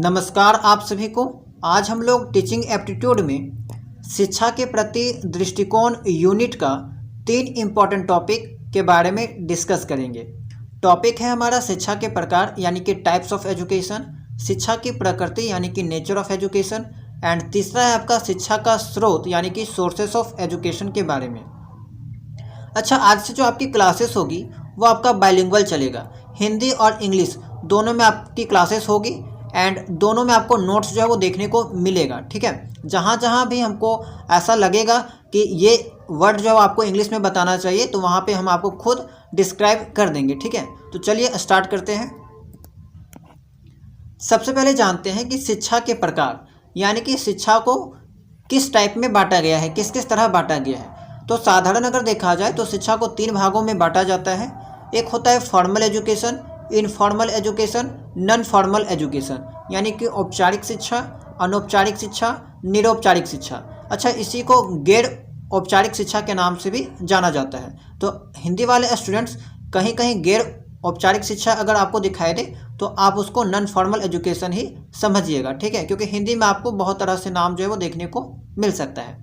नमस्कार आप सभी को। आज हम लोग टीचिंग एप्टीट्यूड में शिक्षा के प्रति दृष्टिकोण यूनिट का 3 इम्पॉर्टेंट टॉपिक के बारे में डिस्कस करेंगे। टॉपिक है हमारा शिक्षा के प्रकार यानी कि टाइप्स ऑफ एजुकेशन, शिक्षा की प्रकृति यानी कि नेचर ऑफ एजुकेशन, एंड तीसरा है आपका शिक्षा का स्रोत यानी कि सोर्सेस ऑफ एजुकेशन के बारे में। अच्छा, आज से जो आपकी क्लासेस होगी वो आपका बाइलिंगुअल चलेगा, हिंदी और इंग्लिश दोनों में आपकी क्लासेस होगी एंड दोनों में आपको नोट्स जो है वो देखने को मिलेगा। ठीक है, जहाँ जहाँ भी हमको ऐसा लगेगा कि ये वर्ड जो है आपको इंग्लिश में बताना चाहिए तो वहाँ पे हम आपको खुद डिस्क्राइब कर देंगे। ठीक है, तो चलिए स्टार्ट करते हैं। सबसे पहले जानते हैं कि शिक्षा के प्रकार यानी कि शिक्षा को किस टाइप में बांटा गया है, किस किस तरह बांटा गया है। तो साधारण अगर देखा जाए तो शिक्षा को 3 भागों में बांटा जाता है। एक होता है formal education, informal education, non formal education, यानी कि औपचारिक शिक्षा, अनौपचारिक शिक्षा, निरौपचारिक शिक्षा। अच्छा, इसी को गैर औपचारिक शिक्षा के नाम से भी जाना जाता है। तो हिंदी वाले स्टूडेंट्स कहीं कहीं गैर औपचारिक शिक्षा अगर आपको दिखाई दे तो आप उसको नॉन फॉर्मल एजुकेशन ही समझिएगा। ठीक है, क्योंकि हिंदी में आपको बहुत तरह से नाम जो है वो देखने को मिल सकता है।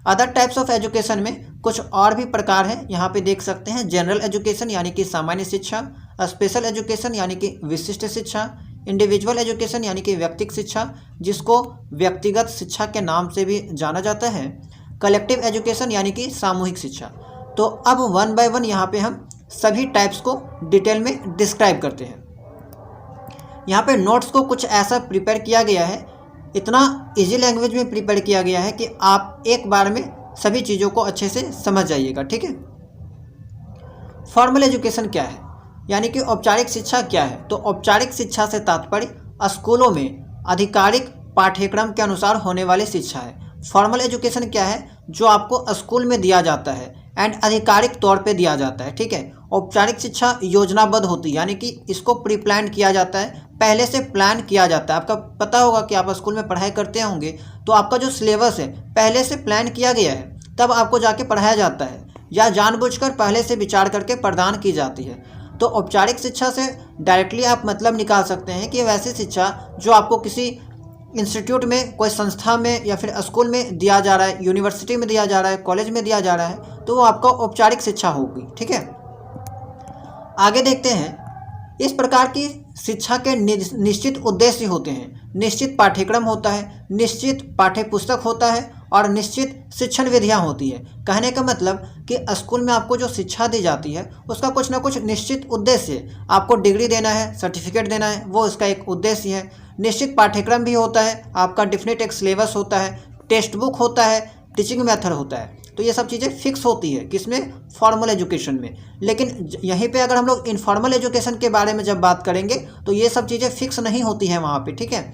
अदर टाइप्स ऑफ एजुकेशन में कुछ और भी प्रकार हैं, यहाँ पे देख सकते हैं। जनरल एजुकेशन यानी कि सामान्य शिक्षा, स्पेशल एजुकेशन यानी कि विशिष्ट शिक्षा, इंडिविजुअल एजुकेशन यानी कि व्यक्तिगत शिक्षा जिसको व्यक्तिगत शिक्षा के नाम से भी जाना जाता है, कलेक्टिव एजुकेशन यानी कि सामूहिक शिक्षा। तो अब 1 बाय 1 यहाँ पे हम सभी टाइप्स को डिटेल में डिस्क्राइब करते हैं। यहाँ पे नोट्स को कुछ ऐसा प्रिपेयर किया गया है, इतना इजी लैंग्वेज में प्रिपेयर किया गया है कि आप एक बार में सभी चीज़ों को अच्छे से समझ जाइएगा। ठीक है, फॉर्मल एजुकेशन क्या है यानी कि औपचारिक शिक्षा क्या है। तो औपचारिक शिक्षा से तात्पर्य स्कूलों में आधिकारिक पाठ्यक्रम के अनुसार होने वाली शिक्षा है। फॉर्मल एजुकेशन क्या है, जो आपको स्कूल में दिया जाता है एंड आधिकारिक तौर पे दिया जाता है। ठीक है, औपचारिक शिक्षा योजनाबद्ध होती है यानी कि इसको प्री प्लान किया जाता है, पहले से प्लान किया जाता है। आपका पता होगा कि आप स्कूल में पढ़ाई करते होंगे तो आपका जो सिलेबस है पहले से प्लान किया गया है, तब आपको जाके पढ़ाया जाता है या जानबूझकर पहले से विचार करके प्रदान की जाती है। तो औपचारिक शिक्षा से डायरेक्टली आप मतलब निकाल सकते हैं कि वैसी शिक्षा जो आपको किसी इंस्टीट्यूट में, कोई संस्था में या फिर स्कूल में दिया जा रहा है, यूनिवर्सिटी में दिया जा रहा है, कॉलेज में दिया जा रहा है, तो वो आपका औपचारिक शिक्षा होगी। ठीक है, आगे देखते हैं। इस प्रकार की शिक्षा के निश्चित उद्देश्य होते हैं, निश्चित पाठ्यक्रम होता है, निश्चित पाठ्य पुस्तक होता है और निश्चित शिक्षण विधियां होती है। कहने का मतलब कि स्कूल में आपको जो शिक्षा दी जाती है उसका कुछ ना कुछ निश्चित उद्देश्य है। आपको डिग्री देना है, सर्टिफिकेट देना है, वो इसका एक उद्देश्य है। निश्चित पाठ्यक्रम भी होता है, आपका डिफिनिट एक सिलेबस होता है, टेक्स्ट बुक होता है, टीचिंग मेथड होता है। तो ये सब चीज़ें फिक्स होती है किसमें, फॉर्मल एजुकेशन में। लेकिन यहीं पे अगर हम लोग इनफॉर्मल एजुकेशन के बारे में जब बात करेंगे तो ये सब चीज़ें फिक्स नहीं होती हैं वहाँ पे। ठीक है,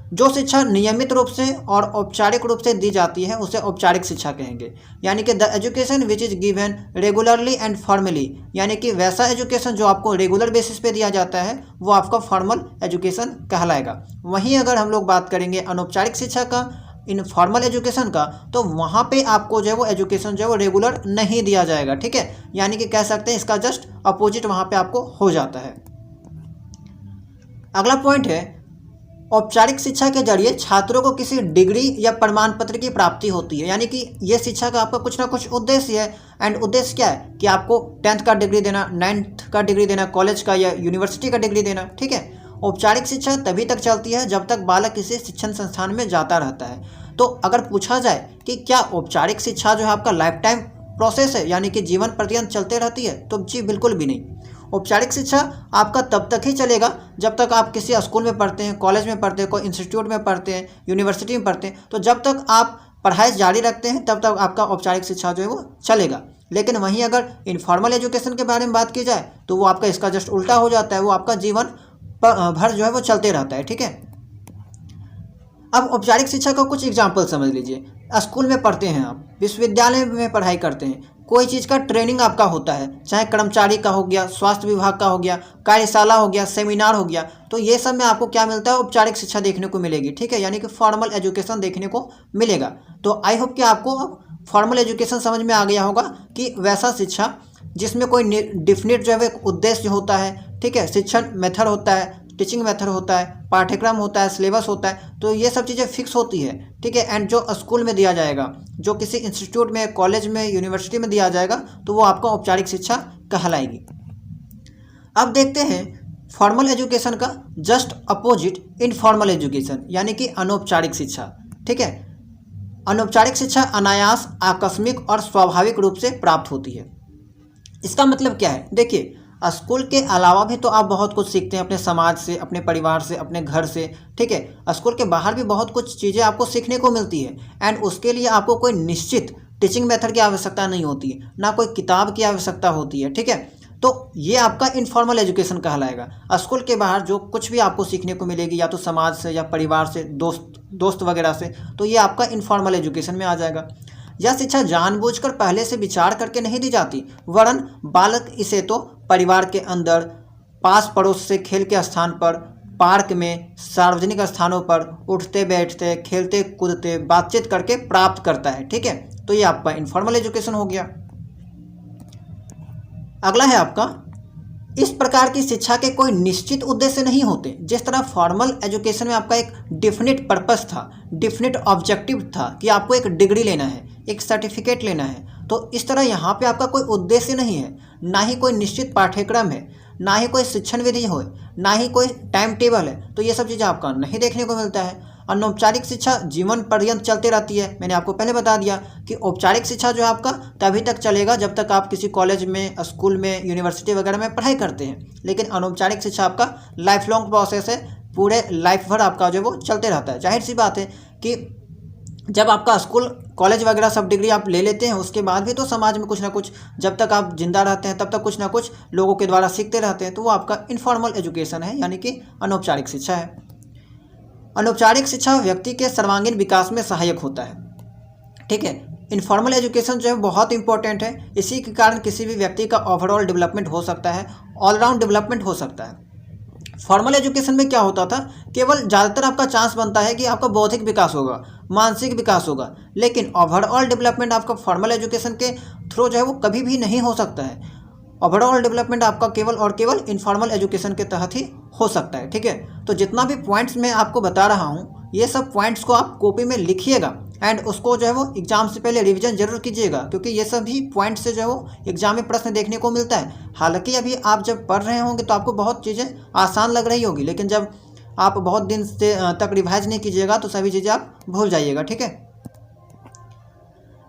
जो शिक्षा नियमित रूप से और औपचारिक रूप से दी जाती है उसे औपचारिक शिक्षा कहेंगे, यानी कि the education which is given regularly and formally, यानी कि वैसा एजुकेशन जो आपको रेगुलर बेसिस पे दिया जाता है वो आपका फॉर्मल एजुकेशन कहलाएगा। वहीं अगर हम लोग बात करेंगे अनौपचारिक शिक्षा का, इनफॉर्मल एजुकेशन का, तो वहाँ पे आपको जो है वो एजुकेशन जो है वो रेगुलर नहीं दिया जाएगा। ठीक है, यानी कि कह सकते हैं इसका जस्ट अपोजिट वहाँ पे आपको हो जाता है। अगला पॉइंट है, औपचारिक शिक्षा के जरिए छात्रों को किसी डिग्री या प्रमाण पत्र की प्राप्ति होती है, यानी कि ये शिक्षा का आपका कुछ ना कुछ उद्देश्य है। एंड उद्देश्य क्या है कि आपको 10th का डिग्री देना, 9th का डिग्री देना, कॉलेज का या यूनिवर्सिटी का डिग्री देना। ठीक है, औपचारिक शिक्षा तभी तक चलती है जब तक बालक किसी शिक्षण संस्थान में जाता रहता है। तो अगर पूछा जाए कि क्या औपचारिक शिक्षा जो है आपका लाइफ टाइम प्रोसेस है यानी कि जीवन पर्यंत चलते रहती है, तो जी बिल्कुल भी नहीं। औपचारिक शिक्षा आपका तब तक ही चलेगा जब तक आप किसी स्कूल में पढ़ते हैं, कॉलेज में पढ़ते हैं, कोई इंस्टीट्यूट में पढ़ते हैं, यूनिवर्सिटी में पढ़ते हैं, तो जब तक आप पढ़ाई जारी रखते हैं तब तक आपका औपचारिक शिक्षा जो है वो चलेगा। लेकिन वहीं अगर इनफॉर्मल एजुकेशन के बारे में बात की जाए तो वो आपका इसका जस्ट उल्टा हो जाता है, वो आपका जीवन भर जो है वो चलते रहता है। ठीक है, अब औपचारिक शिक्षा का कुछ एग्जाम्पल समझ लीजिए। स्कूल में पढ़ते हैं आप, विश्वविद्यालय में पढ़ाई करते हैं, कोई चीज़ का ट्रेनिंग आपका होता है, चाहे कर्मचारी का हो गया, स्वास्थ्य विभाग का हो गया, कार्यशाला हो गया, सेमिनार हो गया, तो ये सब में आपको क्या मिलता है, औपचारिक शिक्षा देखने को मिलेगी। ठीक है, यानी कि फॉर्मल एजुकेशन देखने को मिलेगा। तो आई होप कि आपको अब फॉर्मल एजुकेशन समझ में आ गया होगा कि वैसा शिक्षा जिसमें कोई डिफिनिट जो है एक उद्देश्य होता है। ठीक है, शिक्षण मेथड होता है, टीचिंग मेथड होता है, पाठ्यक्रम होता है, सिलेबस होता है, तो ये सब चीज़ें फिक्स होती है, ठीक है। एंड जो स्कूल में दिया जाएगा, जो किसी इंस्टीट्यूट में, कॉलेज में, यूनिवर्सिटी में दिया जाएगा, तो वो आपका औपचारिक शिक्षा कहलाएगी। अब देखते हैं फॉर्मल एजुकेशन का जस्ट अपोजिट इनफॉर्मल एजुकेशन, यानी कि अनौपचारिक शिक्षा, ठीक है। अनौपचारिक शिक्षा अनायास, आकस्मिक और स्वाभाविक रूप से प्राप्त होती है। इसका मतलब क्या है? देखिए, स्कूल के अलावा भी तो आप बहुत कुछ सीखते हैं अपने समाज से, अपने परिवार से, अपने घर से, ठीक है। स्कूल के बाहर भी बहुत कुछ चीज़ें आपको सीखने को मिलती है, एंड उसके लिए आपको कोई निश्चित टीचिंग मेथड की आवश्यकता नहीं होती है, ना कोई किताब की आवश्यकता होती है, ठीक है। तो ये आपका इनफॉर्मल एजुकेशन कहलाएगा। स्कूल के बाहर जो कुछ भी आपको सीखने को मिलेगी, या तो समाज से, या परिवार से, दोस्त वगैरह से, तो ये आपका इनफॉर्मल एजुकेशन में आ जाएगा। यह शिक्षा जानबूझकर पहले से विचार करके नहीं दी जाती, वरन बालक इसे तो परिवार के अंदर, पास पड़ोस से, खेल के स्थान पर, पार्क में, सार्वजनिक स्थानों पर उठते बैठते, खेलते कूदते, बातचीत करके प्राप्त करता है, ठीक है। तो ये आपका इनफॉर्मल एजुकेशन हो गया। अगला है आपका, इस प्रकार की शिक्षा के कोई निश्चित उद्देश्य नहीं होते। जिस तरह फॉर्मल एजुकेशन में आपका एक डिफिनिट पर्पस था, डिफिनिट ऑब्जेक्टिव था कि आपको एक डिग्री लेना है, एक सर्टिफिकेट लेना है, तो इस तरह यहाँ पे आपका कोई उद्देश्य नहीं है, ना ही कोई निश्चित पाठ्यक्रम है, ना ही कोई शिक्षण विधि हो, ना ही कोई टाइम टेबल है, तो ये सब चीज़ें आपका नहीं देखने को मिलता है। अनौपचारिक शिक्षा जीवन पर्यंत चलती रहती है। मैंने आपको पहले बता दिया कि औपचारिक शिक्षा जो है आपका तभी तक चलेगा जब तक आप किसी कॉलेज में, स्कूल में, यूनिवर्सिटी वगैरह में पढ़ाई करते हैं, लेकिन अनौपचारिक शिक्षा आपका लाइफ लॉन्ग प्रोसेस है, पूरे लाइफ भर आपका जो वो चलते रहता है। जाहिर सी बात है कि जब आपका स्कूल, कॉलेज वगैरह सब डिग्री आप ले लेते हैं, उसके बाद भी तो समाज में कुछ ना कुछ, जब तक आप जिंदा रहते हैं तब तक कुछ ना कुछ लोगों के द्वारा सीखते रहते हैं, तो वो आपका इनफॉर्मल एजुकेशन है, यानी कि अनौपचारिक शिक्षा है। अनौपचारिक शिक्षा व्यक्ति के सर्वांगीण विकास में सहायक होता है, ठीक है। इनफॉर्मल एजुकेशन जो है बहुत इंपॉर्टेंट है, इसी के कारण किसी भी व्यक्ति का ओवरऑल डेवलपमेंट हो सकता है, ऑलराउंड डेवलपमेंट हो सकता है। फॉर्मल एजुकेशन में क्या होता था, केवल ज़्यादातर आपका चांस बनता है कि आपका बौद्धिक विकास होगा, मानसिक विकास होगा, लेकिन ओवरऑल डेवलपमेंट आपका फॉर्मल एजुकेशन के थ्रू जो है वो कभी भी नहीं हो सकता है। ओवरऑल डेवलपमेंट आपका केवल और केवल इनफॉर्मल एजुकेशन के तहत ही हो सकता है, ठीक है। तो जितना भी पॉइंट्स मैं आपको बता रहा हूँ, ये सब पॉइंट्स को आप कॉपी में लिखिएगा, एंड उसको जो है वो एग्जाम से पहले रिवीजन जरूर कीजिएगा, क्योंकि ये सभी पॉइंट्स से जो है वो एग्जाम में प्रश्न देखने को मिलता है। हालांकि अभी आप जब पढ़ रहे होंगे तो आपको बहुत चीज़ें आसान लग रही होगी, लेकिन जब आप बहुत दिन से तक रिवाइज नहीं कीजिएगा तो सभी चीज़ें आप भूल जाइएगा, ठीक है।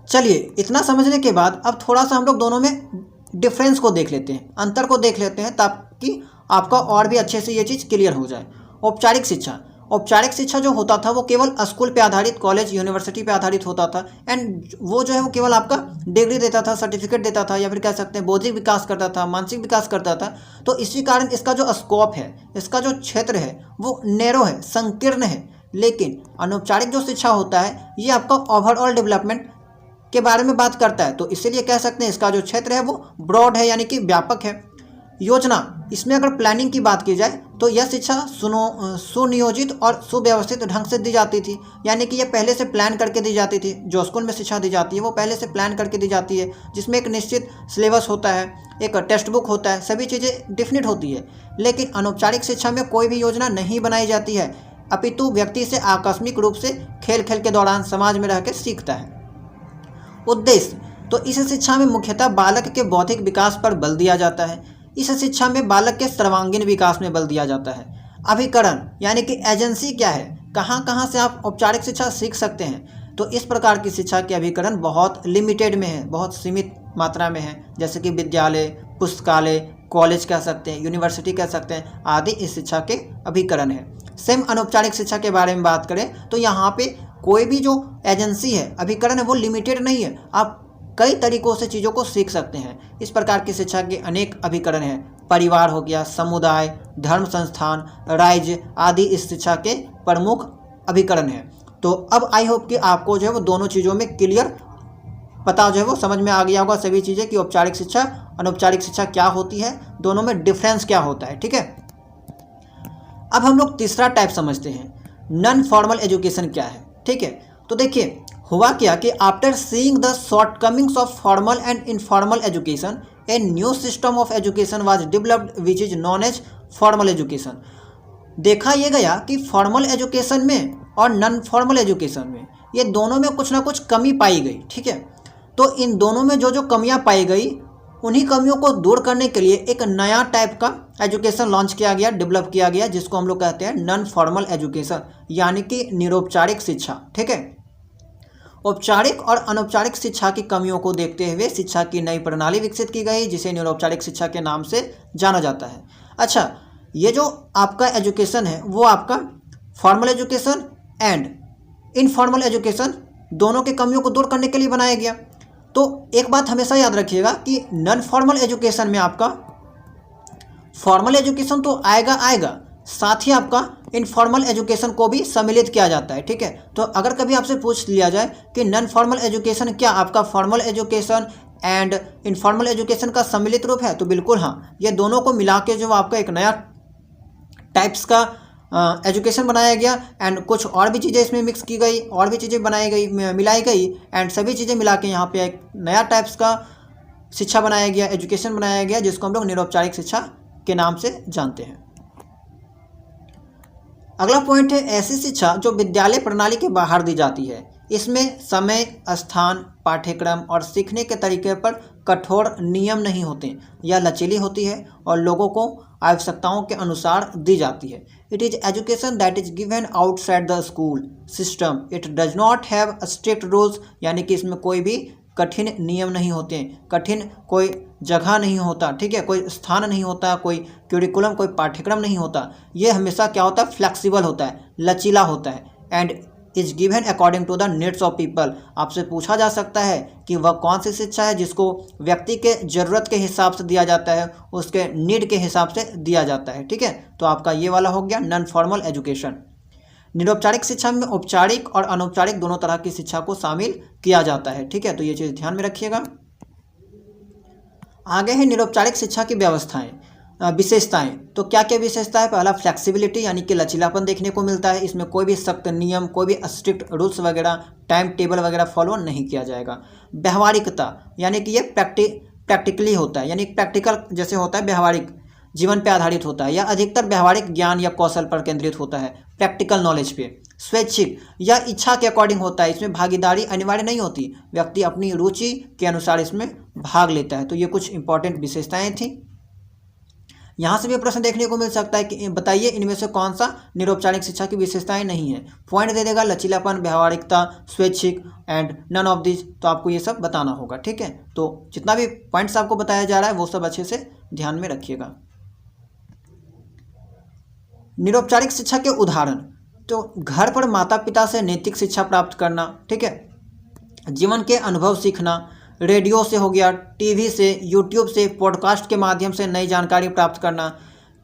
चलिए, इतना समझने के बाद अब थोड़ा सा हम लोग दोनों में डिफरेंस को देख लेते हैं, अंतर को देख लेते हैं, ताकि आपका और भी अच्छे से ये चीज़ क्लियर हो जाए। औपचारिक शिक्षा, औपचारिक शिक्षा जो होता था वो केवल स्कूल पे आधारित, कॉलेज, यूनिवर्सिटी पे आधारित होता था, एंड वो जो है वो केवल आपका डिग्री देता था, सर्टिफिकेट देता था, या फिर कह सकते हैं बौद्धिक विकास करता था, मानसिक विकास करता था। तो इसी कारण इसका जो स्कोप है, इसका जो क्षेत्र है वो नैरो है, संकीर्ण है। लेकिन अनौपचारिक जो शिक्षा होता है ये आपका ओवरऑल डेवलपमेंट के बारे में बात करता है, तो इसीलिए कह सकते हैं इसका जो क्षेत्र है वो ब्रॉड है, यानी कि व्यापक है। योजना, इसमें अगर प्लानिंग की बात की जाए तो यह शिक्षा सुनियोजित और सुव्यवस्थित ढंग से दी जाती थी, यानी कि यह पहले से प्लान करके दी जाती थी। जो स्कूल में शिक्षा दी जाती है वो पहले से प्लान करके दी जाती है, जिसमें एक निश्चित सिलेबस होता है, एक टेक्स्ट बुक होता है, सभी चीज़ें डिफिनिट होती है। लेकिन अनौपचारिक शिक्षा में कोई भी योजना नहीं बनाई जाती है, अपितु व्यक्ति से आकस्मिक रूप से खेल खेल के दौरान समाज में रह के सीखता है। उद्देश्य, तो इस शिक्षा में मुख्यतः बालक के बौद्धिक विकास पर बल दिया जाता है। इस शिक्षा में बालक के सर्वांगीण विकास में बल दिया जाता है। अभिकरण, यानी कि एजेंसी क्या है, कहाँ कहाँ से आप औपचारिक शिक्षा सीख सकते हैं, तो इस प्रकार की शिक्षा के अभिकरण बहुत लिमिटेड में है, बहुत सीमित मात्रा में है, जैसे कि विद्यालय, पुस्तकालय, कॉलेज कह सकते हैं, यूनिवर्सिटी कह सकते हैं, आदि इस शिक्षा के अभिकरण है। सेम अनौपचारिक शिक्षा के बारे में बात करें तो यहाँ पे कोई भी जो एजेंसी है, अभिकरण है, वो लिमिटेड नहीं है, आप कई तरीकों से चीज़ों को सीख सकते हैं। इस प्रकार की शिक्षा के अनेक अभिकरण हैं। परिवार हो गया, समुदाय, धर्म संस्थान, राज्य आदि इस शिक्षा के प्रमुख अभिकरण हैं। तो अब आई होप कि आपको जो है वो दोनों चीज़ों में क्लियर पता जो है वो समझ में आ गया होगा सभी चीज़ें, कि औपचारिक शिक्षा, अनौपचारिक शिक्षा क्या होती है, दोनों में डिफरेंस क्या होता है, ठीक है। अब हम लोग तीसरा टाइप समझते हैं, नॉन फॉर्मल एजुकेशन क्या है, ठीक है। तो देखिए, हुआ क्या कि after seeing the shortcomings of formal and informal education, a new system of education was developed which is known as formal education. देखा ये गया कि फॉर्मल एजुकेशन में और नॉन फॉर्मल एजुकेशन में ये दोनों में कुछ ना कुछ कमी पाई गई। ठीक है, तो इन दोनों में जो जो कमियां पाई गई उन्हीं कमियों को दूर करने के लिए एक नया टाइप का एजुकेशन लॉन्च किया गया, डेवलप किया गया, जिसको हम लोग कहते हैं नॉन फॉर्मल एजुकेशन, यानी कि निरौपचारिक शिक्षा। ठीक है, औपचारिक और अनौपचारिक शिक्षा की कमियों को देखते हुए शिक्षा की नई प्रणाली विकसित की गई, जिसे निरौपचारिक शिक्षा के नाम से जाना जाता है। अच्छा, ये जो आपका एजुकेशन है वो आपका formal education and informal education दोनों की कमियों को दूर करने के लिए बनाया गया। तो एक बात हमेशा याद रखिएगा कि नॉन फॉर्मल एजुकेशन में आपका फॉर्मल एजुकेशन तो आएगा, साथ ही आपका इनफॉर्मल एजुकेशन को भी सम्मिलित किया जाता है। ठीक है, तो अगर कभी आपसे पूछ लिया जाए कि नॉन फॉर्मल एजुकेशन क्या आपका formal education and informal education का सम्मिलित रूप है, तो बिल्कुल हाँ, ये दोनों को मिला के जो आपका एक नया टाइप्स का एजुकेशन बनाया गया एंड कुछ और भी चीज़ें इसमें मिक्स की गई, और भी चीज़ें बनाई गई, मिलाई गई एंड सभी चीज़ें मिला के यहाँ पे एक नया टाइप्स का शिक्षा बनाया गया, एजुकेशन बनाया गया, जिसको हम लोग निरौपचारिक शिक्षा के नाम से जानते हैं। अगला पॉइंट है ऐसी शिक्षा जो विद्यालय प्रणाली के बाहर दी जाती है। इसमें समय, स्थान, पाठ्यक्रम और सीखने के तरीके पर कठोर नियम नहीं होते। यह लचीली होती है और लोगों को आवश्यकताओं के अनुसार दी जाती है। It is education that is given outside the school system. It does not have strict rules, यानी कि इसमें कोई भी कठिन नियम नहीं होते, कठिन कोई जगह नहीं होता। ठीक है, कोई स्थान नहीं होता, कोई क्यूरिकुलम, कोई पाठ्यक्रम नहीं होता। ये हमेशा क्या होता है, फ्लेक्सिबल होता है, लचीला होता है and is given according to the needs of people. आपसे पूछा जा सकता है कि वह कौन सी शिक्षा है जिसको व्यक्ति के ज़रूरत के हिसाब से दिया जाता है, उसके नीड के हिसाब से दिया जाता है। ठीक है, तो आपका ये वाला हो गया नॉन फॉर्मल एजुकेशन। निरौपचारिक शिक्षा में औपचारिक और अनौपचारिक दोनों तरह की शिक्षा को शामिल किया जाता है। ठीक है, तो ये चीज़ ध्यान में रखिएगा। आगे है निरौपचारिक शिक्षा की व्यवस्थाएं, विशेषताएं। तो क्या क्या विशेषता है? पहला फ्लेक्सिबिलिटी, यानी कि लचीलापन देखने को मिलता है। इसमें कोई भी सख्त नियम, कोई भी स्ट्रिक्ट रूल्स वगैरह, टाइम टेबल वगैरह फॉलो नहीं किया जाएगा। व्यवहारिकता, यानी कि ये प्रैक्टिकली होता है, यानी प्रैक्टिकल जैसे होता है, व्यवहारिक जीवन पे आधारित होता है, या अधिकतर व्यवहारिक ज्ञान या कौशल पर केंद्रित होता है, प्रैक्टिकल नॉलेज पे। स्वैच्छिक या इच्छा के अकॉर्डिंग होता है, इसमें भागीदारी अनिवार्य नहीं होती, व्यक्ति अपनी रुचि के अनुसार इसमें भाग लेता है। तो ये कुछ इंपॉर्टेंट विशेषताएं थी। यहाँ से भी प्रश्न देखने को मिल सकता है कि बताइए इनमें से कौन सा निरौपचारिक शिक्षा की विशेषताएं नहीं है। पॉइंट दे देगा लचीलापन, व्यवहारिकता, स्वैच्छिक एंड नन ऑफ दिस। तो आपको ये सब बताना होगा। ठीक है, तो जितना भी पॉइंट्स आपको बताया जा रहा है वो सब अच्छे से ध्यान में रखिएगा। निरौपचारिक शिक्षा के उदाहरण, तो घर पर माता पिता से नैतिक शिक्षा प्राप्त करना। ठीक है, जीवन के अनुभव सीखना, रेडियो से हो गया, टीवी से, यूट्यूब से, पॉडकास्ट के माध्यम से नई जानकारी प्राप्त करना,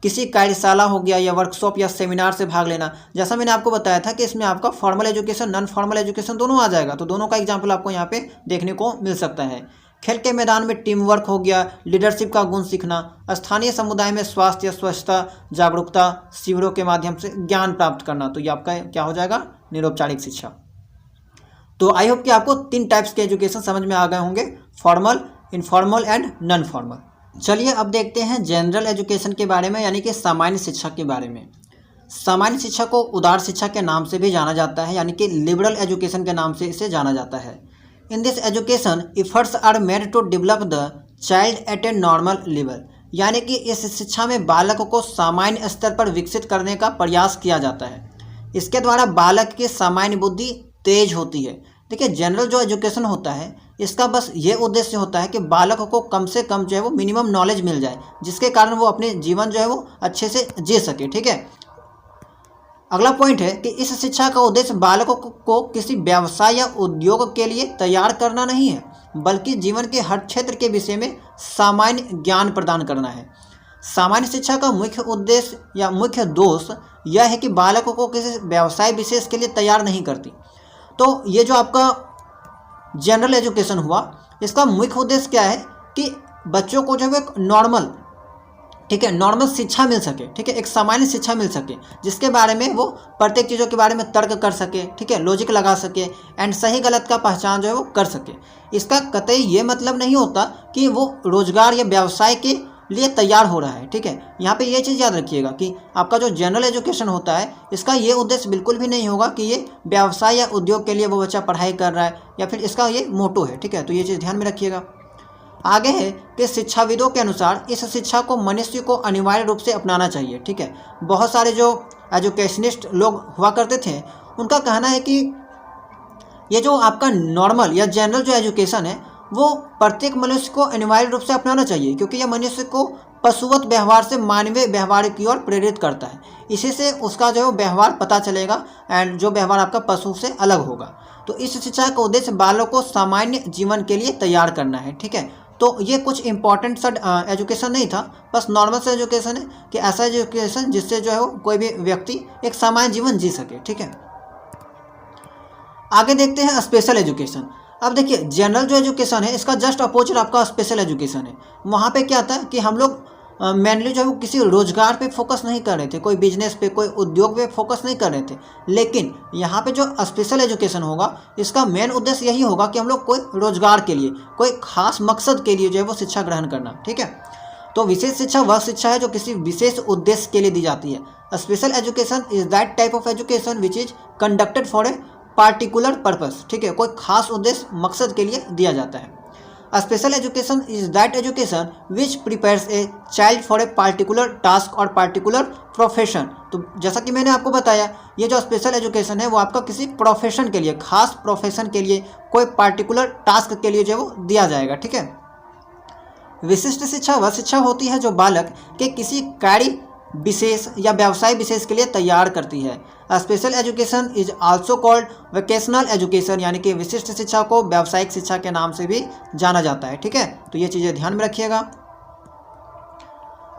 किसी कार्यशाला हो गया या वर्कशॉप या सेमिनार से भाग लेना। जैसा मैंने आपको बताया था कि इसमें आपका formal education, non formal education दोनों आ जाएगा, तो दोनों का एग्जाम्पल आपको यहाँ पे देखने को मिल सकता है। खेल के मैदान में टीम वर्क हो गया, लीडरशिप का गुण सीखना, स्थानीय समुदाय में स्वास्थ्य या स्वच्छता जागरूकता शिविरों के माध्यम से ज्ञान प्राप्त करना। तो ये आपका क्या हो जाएगा, निरौपचारिक शिक्षा। तो आई होप कि आपको 3 टाइप्स के एजुकेशन समझ में आ गए होंगे, formal, informal and non formal. चलिए अब देखते हैं जनरल एजुकेशन के बारे में, यानी कि सामान्य शिक्षा के बारे में। सामान्य शिक्षा को उदार शिक्षा के नाम से भी जाना जाता है, यानी कि लिबरल एजुकेशन के नाम से इसे जाना जाता है। In this education efforts are made to develop the child at a normal level, यानी कि इस शिक्षा में बालक को सामान्य स्तर पर विकसित करने का प्रयास किया जाता है। इसके द्वारा बालक की सामान्य बुद्धि तेज होती है। देखिए, जनरल जो एजुकेशन होता है इसका बस ये उद्देश्य होता है कि बालक को कम से कम जो है वो मिनिमम नॉलेज मिल जाए, जिसके कारण वो अपने जीवन जो है वो अच्छे से जी सके। ठीक है, अगला पॉइंट है कि इस शिक्षा का उद्देश्य बालकों को किसी व्यवसाय या उद्योग के लिए तैयार करना नहीं है, बल्कि जीवन के हर क्षेत्र के विषय में सामान्य ज्ञान प्रदान करना है। सामान्य शिक्षा का मुख्य उद्देश्य या मुख्य दोष यह है कि बालकों को किसी व्यवसाय विशेष के लिए तैयार नहीं करती। तो ये जो आपका जनरल एजुकेशन हुआ, इसका मुख्य उद्देश्य क्या है कि बच्चों को जो है एक नॉर्मल, ठीक है, नॉर्मल शिक्षा मिल सके। ठीक है, एक सामान्य शिक्षा मिल सके, जिसके बारे में वो प्रत्येक चीज़ों के बारे में तर्क कर सके, ठीक है, लॉजिक लगा सके एंड सही गलत का पहचान जो है वो कर सके। इसका कतई ये मतलब नहीं होता कि वो रोजगार या व्यवसाय के लिए तैयार हो रहा है। ठीक है, यहाँ पे ये चीज़ याद रखिएगा कि आपका जो जनरल एजुकेशन होता है इसका ये उद्देश्य बिल्कुल भी नहीं होगा कि ये व्यवसाय या उद्योग के लिए वो बच्चा पढ़ाई कर रहा है या फिर इसका ये मोटो है। ठीक है, तो ये चीज़ ध्यान में रखिएगा। आगे है कि शिक्षाविदों के अनुसार इस शिक्षा को मनुष्य को अनिवार्य रूप से अपनाना चाहिए। ठीक है, बहुत सारे जो एजुकेशनिस्ट लोग हुआ करते थे उनका कहना है कि ये जो आपका नॉर्मल या जनरल जो एजुकेशन है वो प्रत्येक मनुष्य को अनिवार्य रूप से अपनाना चाहिए, क्योंकि यह मनुष्य को पशुवत व्यवहार से मानवीय व्यवहार की ओर प्रेरित करता है। इसी से उसका जो है व्यवहार पता चलेगा एंड जो व्यवहार आपका पशु से अलग होगा। तो इस शिक्षा का उद्देश्य बालों को सामान्य जीवन के लिए तैयार करना है। ठीक है, तो ये कुछ इंपॉर्टेंट सा एजुकेशन नहीं था, बस नॉर्मल सा एजुकेशन है कि ऐसा एजुकेशन जिससे जो है वो कोई भी व्यक्ति एक सामान्य जीवन जी सके। ठीक है, आगे देखते हैं स्पेशल एजुकेशन। अब देखिए जनरल जो एजुकेशन है इसका जस्ट अपोजिट आपका स्पेशल एजुकेशन है। वहाँ पे क्या था कि हम लोग मेनली जो है वो किसी रोजगार पे फोकस नहीं कर रहे थे, कोई बिजनेस पे कोई उद्योग पे फोकस नहीं कर रहे थे। लेकिन यहाँ पे जो स्पेशल एजुकेशन होगा इसका मेन उद्देश्य यही होगा कि हम लोग कोई रोजगार के लिए कोई खास मकसद के लिए जो है वो शिक्षा ग्रहण करना। ठीक है, तो विशेष शिक्षा वह शिक्षा है जो किसी विशेष उद्देश्य के लिए दी जाती है। Special education is that type of education which is conducted for a particular purpose. ठीक है, कोई खास उद्देश्य मकसद के लिए दिया जाता है। Special education is that education which prepares a child for a particular task और पार्टिकुलर प्रोफेशन। तो जैसा कि मैंने आपको बताया ये जो स्पेशल एजुकेशन है वो आपका किसी प्रोफेशन के लिए, खास प्रोफेशन के लिए, कोई पार्टिकुलर टास्क के लिए जो है वो दिया जाएगा। ठीक है, विशिष्ट शिक्षा वह शिक्षा होती है जो बालक के किसी कार्य विशेष या व्यवसाय विशेष के लिए तैयार करती है। Special education is also called vocational education, यानी कि विशिष्ट शिक्षा को व्यावसायिक शिक्षा के नाम से भी जाना जाता है। ठीक है, तो ये चीज़ें ध्यान में रखिएगा।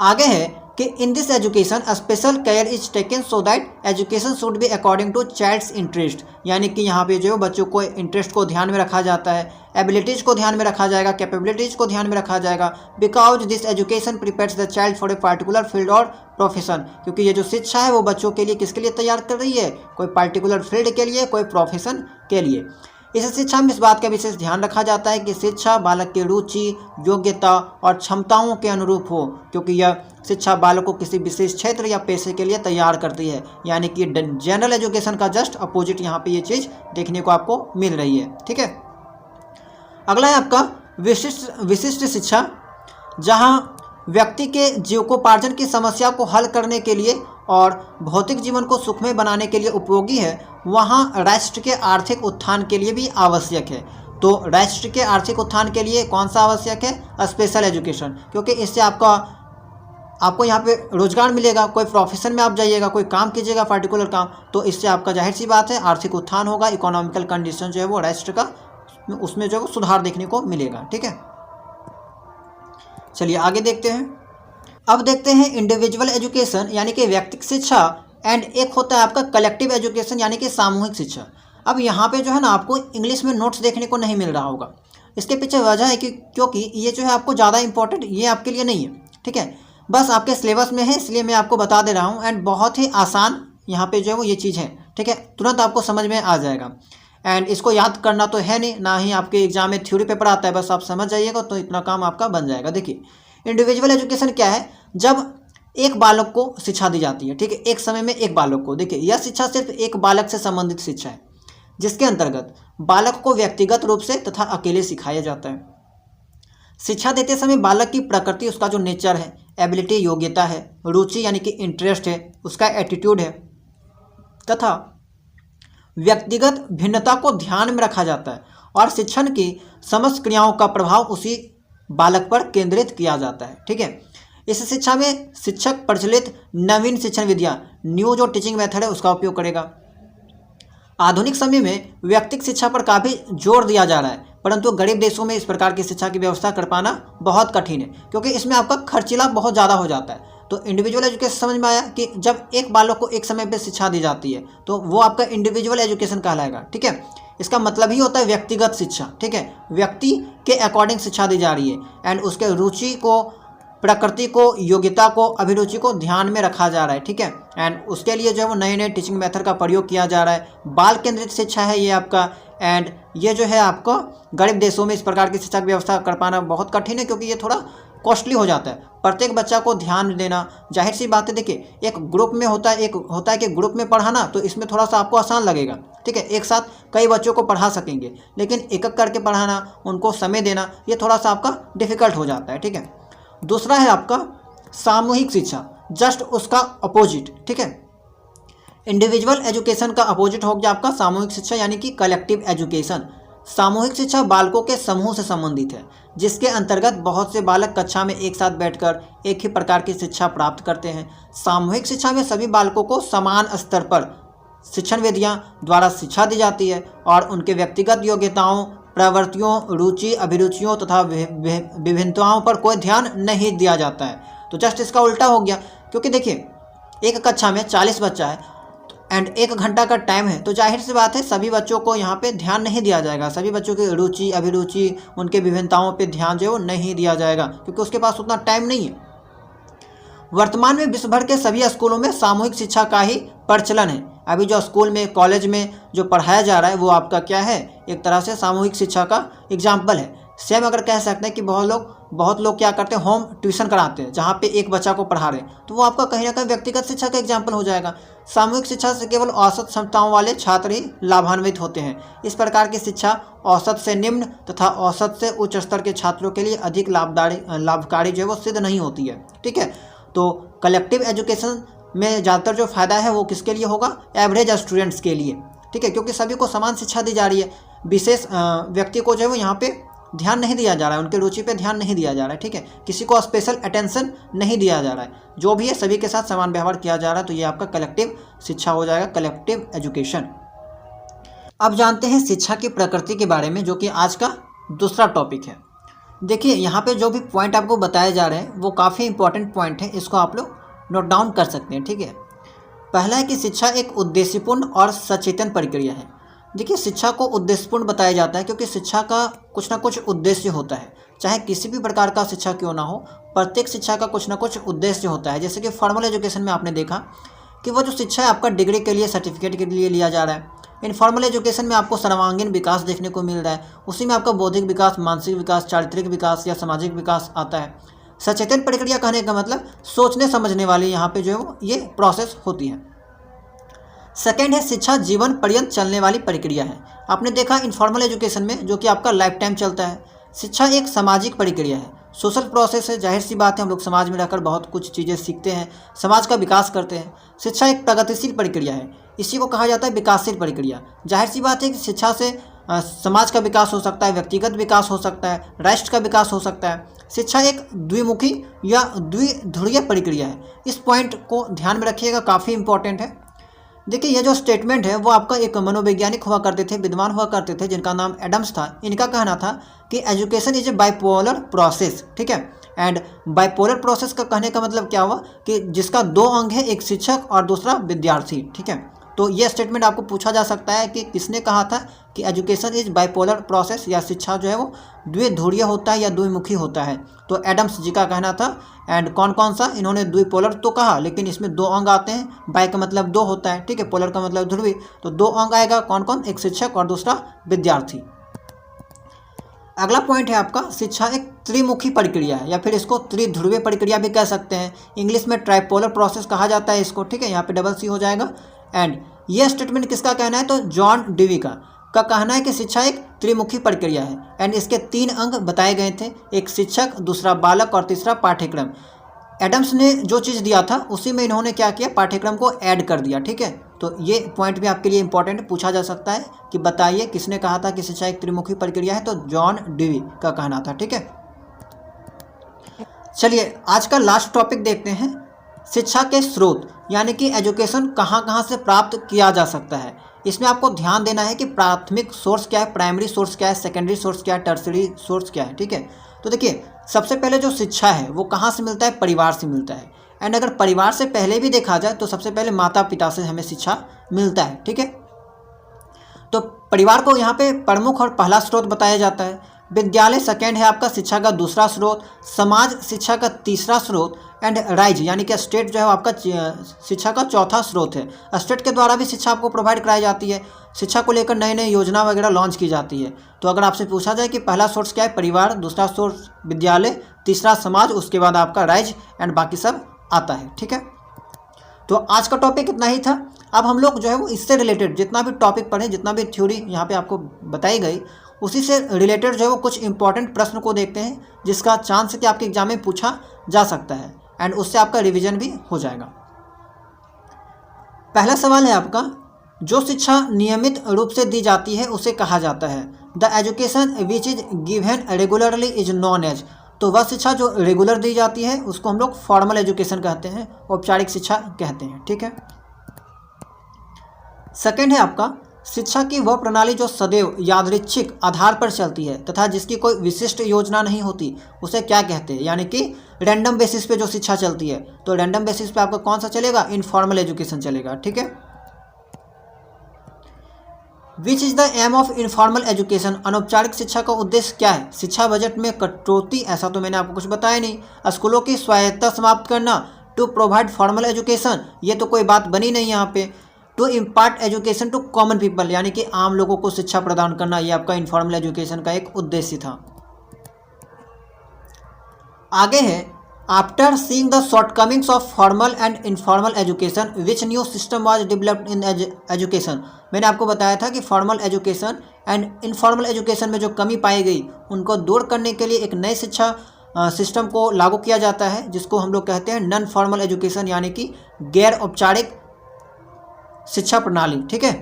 आगे है कि in this education special care is taken so that education should be according to child's interest, यानी कि यहाँ पे जो है बच्चों को इंटरेस्ट को ध्यान में रखा जाता है, एबिलिटीज़ को ध्यान में रखा जाएगा, कैपेबिलिटीज़ को ध्यान में रखा जाएगा। Because this education prepares the child for a particular field और प्रोफेशन, क्योंकि ये जो शिक्षा है वो बच्चों के लिए किसके लिए तैयार कर रही है, कोई पार्टिकुलर फील्ड के लिए, कोई प्रोफेशन के लिए। इस शिक्षा में इस बात का विशेष ध्यान रखा जाता है कि शिक्षा बालक की रुचि, योग्यता और क्षमताओं के अनुरूप हो, क्योंकि यह शिक्षा बालक को किसी विशेष क्षेत्र या पेशे के लिए तैयार करती है। यानी कि जनरल एजुकेशन का जस्ट अपोजिट यहाँ पे ये चीज़ देखने को आपको मिल रही है। ठीक है, अगला है आपका विशिष्ट शिक्षा, जहाँ व्यक्ति के जीविकोपार्जन की समस्या को हल करने के लिए और भौतिक जीवन को सुखमय बनाने के लिए उपयोगी है, वहाँ राष्ट्र के आर्थिक उत्थान के लिए भी आवश्यक है। तो राष्ट्र के आर्थिक उत्थान के लिए कौन सा आवश्यक है? स्पेशल एजुकेशन, क्योंकि इससे आपको यहाँ पे रोजगार मिलेगा, कोई प्रोफेशन में आप जाइएगा, कोई काम कीजिएगा पार्टिकुलर काम, तो इससे आपका जाहिर सी बात है आर्थिक उत्थान होगा, इकोनॉमिकल कंडीशन जो है वो राष्ट्र का उसमें जो है वो सुधार देखने को मिलेगा। ठीक है, चलिए आगे देखते हैं। अब देखते हैं इंडिविजुअल एजुकेशन यानी कि व्यक्तिगत शिक्षा, एंड एक होता है आपका कलेक्टिव एजुकेशन यानी कि सामूहिक शिक्षा। अब यहाँ पे जो है ना आपको इंग्लिश में नोट्स देखने को नहीं मिल रहा होगा, इसके पीछे वजह है कि क्योंकि ये जो है आपको ज़्यादा इंपॉर्टेंट ये आपके लिए नहीं है। ठीक है, बस आपके सिलेबस में है इसलिए मैं आपको बता दे रहा हूँ, एंड बहुत ही आसान यहाँ पे जो है वो ये चीज़ है। ठीक है, तुरंत आपको समझ में आ जाएगा, एंड इसको याद करना तो है नहीं, ना ही आपके एग्जाम में थ्योरी पेपर आता है, बस आप समझ जाइएगा तो इतना काम आपका बन जाएगा। देखिए इंडिविजुअल एजुकेशन क्या है? जब एक बालक को शिक्षा दी जाती है, ठीक है, एक समय में एक बालक को। देखिए यह शिक्षा सिर्फ एक बालक से संबंधित शिक्षा है, जिसके अंतर्गत बालक को व्यक्तिगत रूप से तथा अकेले सिखाया जाता है। शिक्षा देते समय बालक की प्रकृति, उसका जो नेचर है, एबिलिटी योग्यता है, रुचि यानी कि इंटरेस्ट है, उसका एटीट्यूड है, तथा व्यक्तिगत भिन्नता को ध्यान में रखा जाता है, और शिक्षण की समस्त क्रियाओं का प्रभाव उसी बालक पर केंद्रित किया जाता है। ठीक है, इस शिक्षा में शिक्षक प्रचलित नवीन शिक्षण विधियाँ, न्यू जो टीचिंग मेथड है उसका उपयोग करेगा। आधुनिक समय में व्यक्तिगत शिक्षा पर काफ़ी जोर दिया जा रहा है, परंतु गरीब देशों में इस प्रकार की शिक्षा की व्यवस्था कर पाना बहुत कठिन है, क्योंकि इसमें आपका खर्चीला बहुत ज़्यादा हो जाता है। तो इंडिविजुअल एजुकेशन समझ में आया कि जब एक बालक को एक समय पे शिक्षा दी जाती है तो वो आपका इंडिविजुअल एजुकेशन कहलाएगा। ठीक है, इसका मतलब ही होता है व्यक्तिगत शिक्षा। ठीक है, व्यक्ति के अकॉर्डिंग शिक्षा दी जा रही है, एंड उसके रुचि को, प्रकृति को, योग्यता को, अभिरुचि को ध्यान में रखा जा रहा है। ठीक है, एंड उसके लिए जो है वो नए नए टीचिंग मेथड का प्रयोग किया जा रहा है। बाल केंद्रित शिक्षा है ये आपका, एंड ये जो है आपको गरीब देशों में इस प्रकार की शिक्षा की व्यवस्था कर पाना बहुत कठिन है, क्योंकि ये थोड़ा कॉस्टली हो जाता है। प्रत्येक बच्चा को ध्यान देना, जाहिर सी बात है देखिए एक ग्रुप में होता है, एक होता है कि ग्रुप में पढ़ाना, तो इसमें थोड़ा सा आपको आसान लगेगा, ठीक है, एक साथ कई बच्चों को पढ़ा सकेंगे। लेकिन एक एक करके पढ़ाना, उनको समय देना, ये थोड़ा सा आपका डिफिकल्ट हो जाता है, ठीक है। दूसरा है आपका सामूहिक शिक्षा, जस्ट उसका अपोजिट, ठीक है। इंडिविजुअल एजुकेशन का अपोजिट हो गया आपका सामूहिक शिक्षा यानी कि कलेक्टिव एजुकेशन। सामूहिक शिक्षा बालकों के समूह से संबंधित है, जिसके अंतर्गत बहुत से बालक कक्षा में एक साथ बैठकर एक ही प्रकार की शिक्षा प्राप्त करते हैं। सामूहिक शिक्षा में सभी बालकों को समान स्तर पर शिक्षण विधियां द्वारा शिक्षा दी जाती है और उनके व्यक्तिगत योग्यताओं, प्रवृत्तियों, रुचि, अभिरुचियों तथा विभिन्नताओं पर कोई ध्यान नहीं दिया जाता है। तो जस्ट इसका उल्टा हो गया, क्योंकि देखिए एक कक्षा में 40 बच्चा है एंड 1 घंटा का टाइम है, तो जाहिर सी बात है सभी बच्चों को यहाँ पे ध्यान नहीं दिया जाएगा, सभी बच्चों की रुचि, अभिरुचि, उनके विभिन्नताओं पे ध्यान जो नहीं दिया जाएगा, क्योंकि उसके पास उतना टाइम नहीं है। वर्तमान में विश्व भर के सभी स्कूलों में सामूहिक शिक्षा का ही प्रचलन है। अभी जो स्कूल में, कॉलेज में जो पढ़ाया जा रहा है वो आपका क्या है, एक तरह से सामूहिक शिक्षा का एग्जाम्पल है। सेम अगर कह सकते हैं कि बहुत लोग क्या करते हैं, होम ट्यूशन कराते हैं जहाँ पे एक बच्चा को पढ़ा रहे हैं, तो वो आपका कहीं ना कहीं व्यक्तिगत शिक्षा का एग्जाम्पल हो जाएगा। सामूहिक शिक्षा से केवल औसत क्षमताओं वाले छात्र ही लाभान्वित होते हैं। इस प्रकार की शिक्षा औसत से निम्न तथा औसत से उच्च स्तर के छात्रों के लिए अधिक लाभकारी जो है वो सिद्ध नहीं होती है, ठीक है। तो कलेक्टिव एजुकेशन में ज़्यादातर जो फ़ायदा है वो किसके लिए होगा, एवरेज स्टूडेंट्स के लिए, ठीक है, क्योंकि सभी को समान शिक्षा दी जा रही है। विशेष व्यक्ति को जो है वो यहाँ पे ध्यान नहीं दिया जा रहा है, उनके रुचि पे ध्यान नहीं दिया जा रहा है, ठीक है, किसी को स्पेशल अटेंशन नहीं दिया जा रहा है, जो भी है सभी के साथ समान व्यवहार किया जा रहा है। तो ये आपका कलेक्टिव शिक्षा हो जाएगा, कलेक्टिव एजुकेशन। अब जानते हैं शिक्षा की प्रकृति के बारे में, जो कि आज का दूसरा टॉपिक है। देखिए यहाँ पे जो भी पॉइंट आपको बताए जा रहे हैं वो काफ़ी इंपॉर्टेंट पॉइंट है, इसको आप लोग नोट डाउन कर सकते हैं, ठीक है। पहला है कि शिक्षा एक उद्देश्यपूर्ण और सचेतन प्रक्रिया है। देखिए शिक्षा को उद्देश्यपूर्ण बताया जाता है क्योंकि शिक्षा का कुछ ना कुछ उद्देश्य होता है, चाहे किसी भी प्रकार का शिक्षा क्यों ना हो, प्रत्येक शिक्षा का कुछ ना कुछ उद्देश्य होता है। जैसे कि फॉर्मल एजुकेशन में आपने देखा कि वो जो शिक्षा है आपका डिग्री के लिए, सर्टिफिकेट के लिए लिया जा रहा है। इनफॉर्मल एजुकेशन में आपको सर्वांगीण विकास देखने को मिल रहा है, उसी में आपका बौद्धिक विकास, मानसिक विकास, चारित्रिक विकास या सामाजिक विकास आता है। सचेतन प्रक्रिया कहने का मतलब सोचने समझने वाली यहाँ पे जो है वो ये प्रोसेस होती है। सेकेंड है शिक्षा जीवन पर्यंत चलने वाली प्रक्रिया है। आपने देखा इनफॉर्मल एजुकेशन में जो कि आपका लाइफ टाइम चलता है। शिक्षा एक सामाजिक प्रक्रिया है, सोशल प्रोसेस है, जाहिर सी बात है हम लोग समाज में रहकर बहुत कुछ चीज़ें सीखते हैं, समाज का विकास करते हैं। शिक्षा एक प्रगतिशील प्रक्रिया है, इसी को कहा जाता है विकासशील प्रक्रिया। जाहिर सी बात है कि शिक्षा से समाज का विकास हो सकता है, व्यक्तिगत विकास हो सकता है, राष्ट्र का विकास हो सकता है। शिक्षा एक द्विमुखी या द्विध्रुवीय प्रक्रिया है, इस पॉइंट को ध्यान में रखिएगा, काफ़ी इंपॉर्टेंट है। देखिए ये जो स्टेटमेंट है वो आपका एक मनोवैज्ञानिक हुआ करते थे, विद्वान हुआ करते थे जिनका नाम एडम्स था। इनका कहना था कि education is a bipolar process, ठीक है। एंड बाइपोलर प्रोसेस का कहने का मतलब क्या हुआ कि जिसका 2 अंग है, एक शिक्षक और दूसरा विद्यार्थी, ठीक है। तो ये स्टेटमेंट आपको पूछा जा सकता है कि किसने कहा था कि एजुकेशन इज बाइपोलर प्रोसेस, या शिक्षा जो है वो द्विध्रुवीय होता है या द्विमुखी होता है। तो एडम्स जी का कहना था। एंड कौन कौन सा, इन्होंने द्विपोलर तो कहा लेकिन इसमें 2 अंग आते हैं। बाइ का मतलब 2 होता है, ठीक है, पोलर का मतलब ध्रुवी, तो 2 अंग आएगा। कौन कौन, एक शिक्षक और दूसरा विद्यार्थी। अगला पॉइंट है आपका शिक्षा एक त्रिमुखी प्रक्रिया है, या फिर इसको त्रिध्रुवीय प्रक्रिया भी कह सकते हैं। इंग्लिश में ट्राइपोलर प्रोसेस कहा जाता है इसको, ठीक है, यहाँ पे डबल सी हो जाएगा। एंड ये स्टेटमेंट किसका कहना है, तो जॉन डेवी का कहना है कि शिक्षा एक त्रिमुखी प्रक्रिया है। एंड इसके 3 अंग बताए गए थे, एक शिक्षक, दूसरा बालक और तीसरा पाठ्यक्रम। एडम्स ने जो चीज़ दिया था उसी में इन्होंने क्या किया, पाठ्यक्रम को ऐड कर दिया, ठीक है। तो ये पॉइंट भी आपके लिए इंपॉर्टेंट पूछा जा सकता है कि बताइए किसने कहा था कि शिक्षा एक त्रिमुखी प्रक्रिया है, तो जॉन डेवी का कहना था, ठीक है। चलिए आज का लास्ट टॉपिक देखते हैं, शिक्षा के स्रोत, यानी कि एजुकेशन कहाँ कहाँ से प्राप्त किया जा सकता है। इसमें आपको ध्यान देना है कि प्राथमिक सोर्स क्या है, प्राइमरी सोर्स क्या है, सेकेंडरी सोर्स क्या है, टर्सरी सोर्स क्या है, ठीक है। तो देखिए सबसे पहले जो शिक्षा है वो कहाँ से मिलता है, परिवार से मिलता है। एंड अगर परिवार से पहले भी देखा जाए तो सबसे पहले माता पिता से हमें शिक्षा मिलता है, ठीक है। तो परिवार को यहाँ पे प्रमुख और पहला स्रोत बताया जाता है। विद्यालय सेकेंड है आपका शिक्षा का दूसरा स्रोत, समाज शिक्षा का तीसरा स्रोत, एंड राइज यानी कि स्टेट जो है आपका शिक्षा का चौथा स्रोत है। स्टेट के द्वारा भी शिक्षा आपको प्रोवाइड कराई जाती है, शिक्षा को लेकर नई नई योजना वगैरह लॉन्च की जाती है। तो अगर आपसे पूछा जाए कि पहला सोर्स क्या है, परिवार, दूसरा सोर्स विद्यालय, तीसरा समाज, उसके बाद आपका राइज एंड बाकी सब आता है। ठीक है, तो आज का टॉपिक इतना ही था। अब हम लोग जो है वो इससे रिलेटेड जितना भी टॉपिक पढ़े, जितना भी थ्योरी यहाँ पे आपको बताई गई, उसी से रिलेटेड जो है वो कुछ इंपॉर्टेंट प्रश्न को देखते हैं, जिसका चांस है कि आपके एग्जाम में पूछा जा सकता है एंड उससे आपका रिवीजन भी हो जाएगा। पहला सवाल है आपका, जो शिक्षा नियमित रूप से दी जाती है उसे कहा जाता है? The education which is given regularly is known as. तो वह शिक्षा जो रेगुलर दी जाती है उसको हम लोग फॉर्मल एजुकेशन कहते हैं, औपचारिक शिक्षा कहते हैं। ठीक है, सेकंड है आपका, शिक्षा की वह प्रणाली जो सदैव यादृच्छिक आधार पर चलती है तथा जिसकी कोई विशिष्ट योजना नहीं होती, उसे क्या कहते हैं? यानी कि रैंडम बेसिस पे जो शिक्षा चलती है, तो रैंडम बेसिस पे आपका कौन सा चलेगा? इनफॉर्मल एजुकेशन चलेगा। ठीक है, which is the aim of informal education. अनौपचारिक शिक्षा का उद्देश्य क्या है? शिक्षा बजट में कटौती, ऐसा तो मैंने आपको कुछ बताया नहीं। स्कूलों की स्वायत्तता समाप्त करना, टू प्रोवाइड फॉर्मल एजुकेशन, ये तो कोई बात बनी नहीं यहाँ पे। To impart education to common people, यानी कि आम लोगों को शिक्षा प्रदान करना, ये आपका इनफॉर्मल एजुकेशन का एक उद्देश्य था। आगे है, after seeing the shortcomings of formal and informal education which new system was developed in education. मैंने आपको बताया था कि formal education and informal education में जो कमी पाई गई उनको दूर करने के लिए एक नए शिक्षा सिस्टम को लागू किया जाता है, जिसको हम लोग कहते हैं नॉन फॉर्मल एजुकेशन, यानी कि गैर औपचारिक शिक्षा प्रणाली। ठीक है,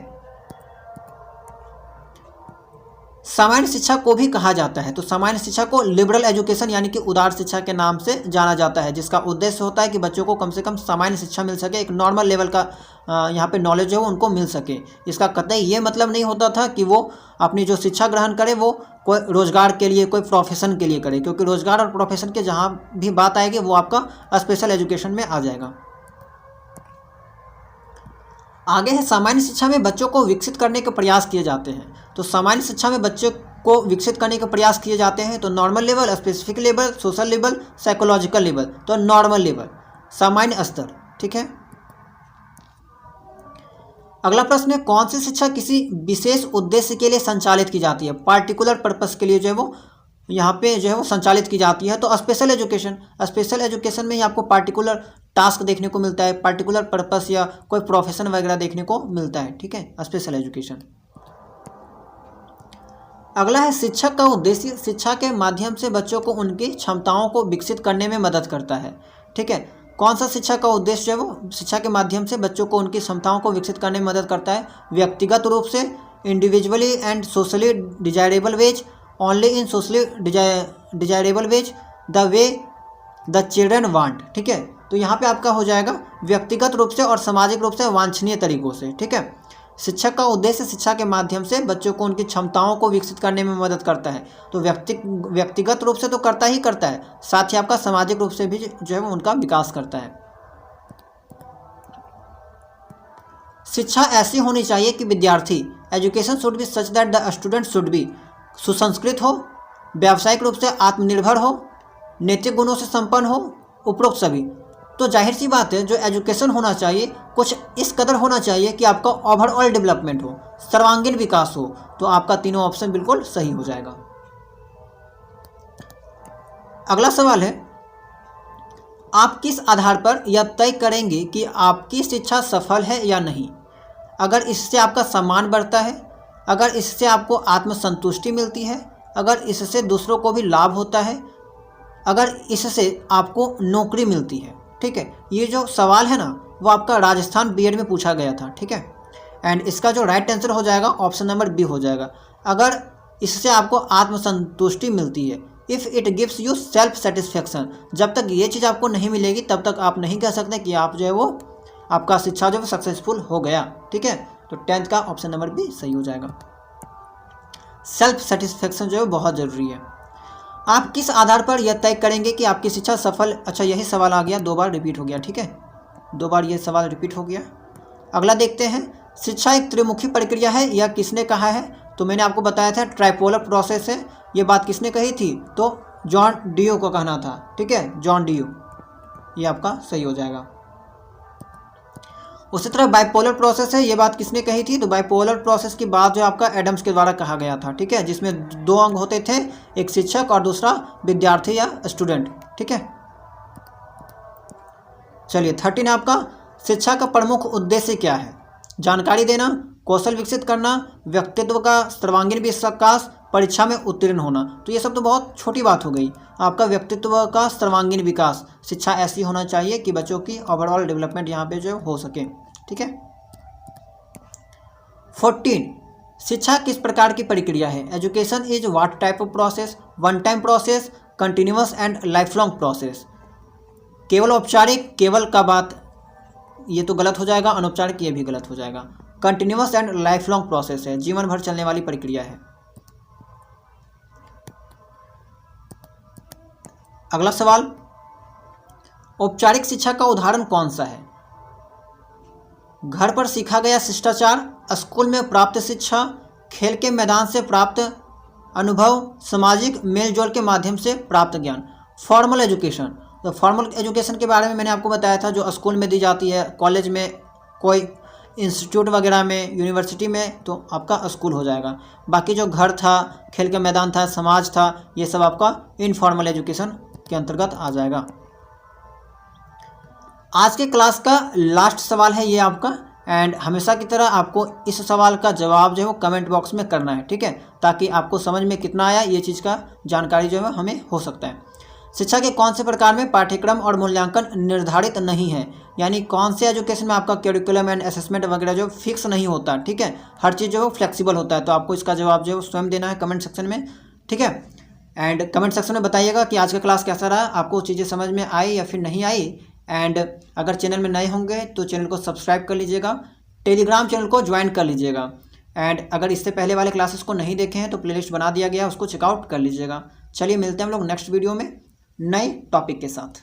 सामान्य शिक्षा को भी कहा जाता है। तो सामान्य शिक्षा को लिबरल एजुकेशन यानी कि उदार शिक्षा के नाम से जाना जाता है, जिसका उद्देश्य होता है कि बच्चों को कम से कम सामान्य शिक्षा मिल सके, एक नॉर्मल लेवल का यहाँ पे नॉलेज है वो उनको मिल सके। इसका कतई ये मतलब नहीं होता था कि वो अपनी जो शिक्षा ग्रहण करे वो कोई रोजगार के लिए, कोई प्रोफेशन के लिए करे, क्योंकि रोजगार और प्रोफेशन के जहाँ भी बात आएगी वो आपका स्पेशल एजुकेशन में आ जाएगा। आगे है, सामान्य शिक्षा में बच्चों को विकसित करने के प्रयास किए जाते हैं। तो सामान्य शिक्षा में बच्चों को विकसित करने के प्रयास किए जाते हैं। तो normal level, specific level, social level, psychological level. तो नॉर्मल लेवल, सामान्य स्तर। ठीक है, अगला प्रश्न है, कौन सी शिक्षा किसी विशेष उद्देश्य के लिए संचालित की जाती है? पार्टिकुलर पर्पस के लिए जो है वो यहाँ पे जो है वो संचालित की जाती है। तो स्पेशल एजुकेशन, स्पेशल एजुकेशन में ही आपको पार्टिकुलर टास्क देखने को मिलता है, पार्टिकुलर पर्पस या कोई प्रोफेशन वगैरह देखने को मिलता है। ठीक है, स्पेशल एजुकेशन। अगला है, शिक्षक का उद्देश्य शिक्षा के माध्यम से बच्चों को उनकी क्षमताओं को विकसित करने में मदद करता है। ठीक है, कौन सा शिक्षा का उद्देश्य है वो शिक्षा के माध्यम से बच्चों को उनकी क्षमताओं को विकसित करने में मदद करता है? व्यक्तिगत रूप से, individually and socially desirable ways, only in socially desirable ways, the way the children want. ठीक है, तो यहाँ पे आपका हो जाएगा व्यक्तिगत रूप से और सामाजिक रूप से वांछनीय तरीकों से। ठीक है, शिक्षक का उद्देश्य शिक्षा के माध्यम से बच्चों को उनकी क्षमताओं को विकसित करने में मदद करता है। तो व्यक्तिगत रूप से तो करता ही करता है, साथ ही आपका सामाजिक रूप से भी जो है वो उनका विकास करता है। शिक्षा ऐसी होनी चाहिए कि विद्यार्थी, education should B such that the student should be, सुसंस्कृत हो, व्यावसायिक रूप से आत्मनिर्भर हो, नैतिक गुणों से संपन्न हो, उपरोक्त सभी। तो जाहिर सी बात है, जो एजुकेशन होना चाहिए कुछ इस कदर होना चाहिए कि आपका ओवरऑल डेवलपमेंट हो, सर्वांगीण विकास हो। तो आपका तीनों ऑप्शन बिल्कुल सही हो जाएगा। अगला सवाल है, आप किस आधार पर यह तय करेंगे कि आपकी शिक्षा सफल है या नहीं? अगर इससे आपका सम्मान बढ़ता है, अगर इससे आपको आत्मसंतुष्टि मिलती है, अगर इससे दूसरों को भी लाभ होता है, अगर इससे आपको नौकरी मिलती है। ठीक है, ये जो सवाल है ना वो आपका राजस्थान बीएड में पूछा गया था। ठीक है, एंड इसका जो राइट आंसर हो जाएगा ऑप्शन नंबर बी हो जाएगा। अगर इससे आपको आत्मसंतुष्टि मिलती है, if it gives you self satisfaction, जब तक ये चीज़ आपको नहीं मिलेगी तब तक आप नहीं कह सकते कि आप जो है वो आपका शिक्षा जो है सक्सेसफुल हो गया। ठीक है, तो 10th का ऑप्शन नंबर बी सही हो जाएगा। सेल्फ सेटिस्फेक्शन जो है बहुत ज़रूरी है। आप किस आधार पर यह तय करेंगे कि आपकी शिक्षा सफल, अच्छा यही सवाल आ गया, 2 बार रिपीट हो गया। ठीक है, 2 बार ये सवाल रिपीट हो गया। अगला देखते हैं, शिक्षा एक त्रिमुखी प्रक्रिया है, यह किसने कहा है? तो मैंने आपको बताया था ट्राइपोलर प्रोसेस है। ये बात किसने कही थी? तो जॉन डियो को कहना था, ठीक है, जॉन डियो, ये आपका सही हो जाएगा। उसी तरह बाइपोलर प्रोसेस है, ये बात किसने कही थी? तो बाइपोलर प्रोसेस की बात जो आपका एडम्स के द्वारा कहा गया था, ठीक है, जिसमें दो अंग होते थे, एक शिक्षक और दूसरा विद्यार्थी या स्टूडेंट, ठीक है। चलिए 13 आपका, शिक्षा का प्रमुख उद्देश्य क्या है? जानकारी देना, कौशल विकसित करना, व्यक्तित्व का सर्वांगीण विकास, परीक्षा में उत्तीर्ण होना। तो ये सब तो बहुत छोटी बात हो गई। आपका व्यक्तित्व का सर्वांगीण विकास, शिक्षा ऐसी होना चाहिए कि बच्चों की ओवरऑल डेवलपमेंट यहाँ पे जो हो सके, ठीक है। 14, शिक्षा किस प्रकार की प्रक्रिया है? Education is what type of process? One time process, continuous and life long process. केवल औपचारिक, केवल का बात ये तो गलत हो जाएगा, अनौपचारिक ये भी गलत हो जाएगा। Continuous and life long process है, जीवन भर चलने वाली प्रक्रिया है। अगला सवाल, औपचारिक शिक्षा का उदाहरण कौन सा है? घर पर सीखा गया शिष्टाचार, स्कूल में प्राप्त शिक्षा, खेल के मैदान से प्राप्त अनुभव, सामाजिक मेलजोल के माध्यम से प्राप्त ज्ञान। फॉर्मल एजुकेशन, तो फॉर्मल एजुकेशन के बारे में मैंने आपको बताया था, जो स्कूल में दी जाती है, कॉलेज में, कोई इंस्टीट्यूट वगैरह में, यूनिवर्सिटी में, तो आपका स्कूल हो जाएगा। बाकी जो घर था, खेल का मैदान था, समाज था, ये सब आपका इनफॉर्मल एजुकेशन के अंतर्गत आ जाएगा। आज के क्लास का लास्ट सवाल है ये आपका, एंड हमेशा की तरह आपको इस सवाल का जवाब जो है वो कमेंट बॉक्स में करना है, ठीक है, ताकि आपको समझ में कितना आया ये चीज़ का जानकारी जो है हमें हो सकता है। शिक्षा के कौन से प्रकार में पाठ्यक्रम और मूल्यांकन निर्धारित नहीं है? यानी कौन से एजुकेशन में आपका करिकुलम एंड असेसमेंट वगैरह जो फिक्स नहीं होता, ठीक है, हर चीज़ जो है वो फ्लेक्सिबल होता है। तो आपको इसका जवाब जो है स्वयं देना है कमेंट सेक्शन में, ठीक है। एंड कमेंट सेक्शन में बताइएगा कि आज का क्लास कैसा रहा, आपको चीज़ें समझ में आई या फिर नहीं आई। एंड अगर चैनल में नए होंगे तो चैनल को सब्सक्राइब कर लीजिएगा, टेलीग्राम चैनल को ज्वाइन कर लीजिएगा। एंड अगर इससे पहले वाले क्लासेस को नहीं देखे हैं तो प्लेलिस्ट बना दिया गया है, उसको चेकआउट कर लीजिएगा। चलिए मिलते हैं हम लोग नेक्स्ट वीडियो में नए टॉपिक के साथ।